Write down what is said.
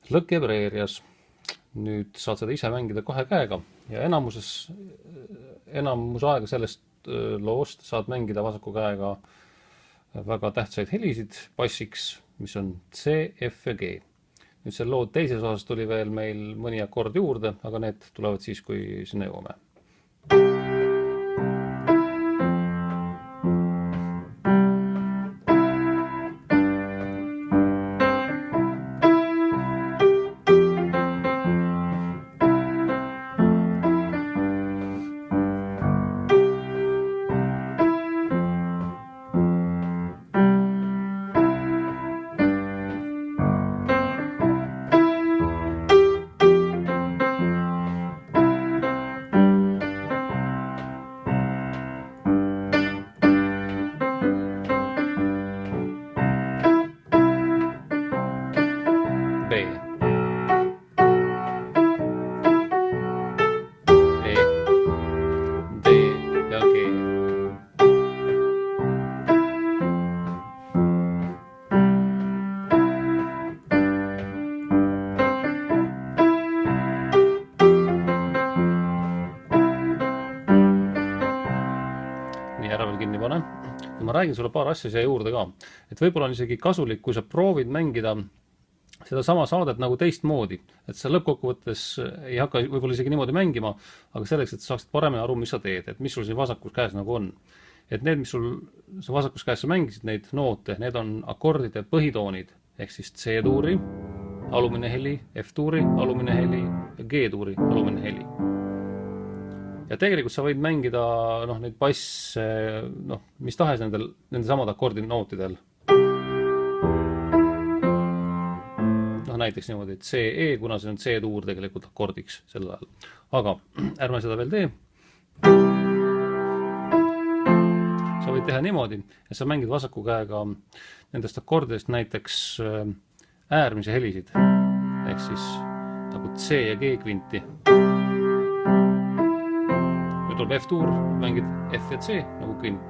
Lõkke Preerias. Nüüd saad seda ise mängida kahe käega ja enamus aega sellest loost saad mängida vasaku käega väga tähtsaid helisid bassiks, mis on C, F ja G. Nüüd selle loo teises osas tuli veel meil mõni akord juurde, aga need tulevad siis, kui sinna jõuame. B, E, D ja G. Nii, ära veel kinni pane. Ma räägin sulle paar asja siia juurde ka. Et võib-olla on isegi kasulik, kui sa proovid mängida seda sama saadet nagu teistmoodi. Et sa lõppkokkuvõttes ei hakka võib-olla isegi niimoodi mängima, aga selleks, et sa saaksid paremini aru, mis sa teed, et mis sul siin vasakus käes nagu on. Et need, mis sul vasakus käes sa mängisid, neid noote, need on akordide põhitoonid, ehk siis C-tuuri, alumine heli, F-tuuri, alumine heli ja G-tuuri, alumine heli. Ja tegelikult sa võid mängida neid basse, mis tahes nende samad akordinootidel. Näiteks niimoodi, et C-E, kuna see on C-tuur tegelikult akordiks sel ajal. Aga ärme seda veel tee. Sa võid teha niimoodi, et sa mängid vasaku käega nendest akordidest näiteks äärmise helisid. Ehk siis nagu C ja G kvinti. Nüüd tuleb F-tuur, mängid F ja C nagu kvint.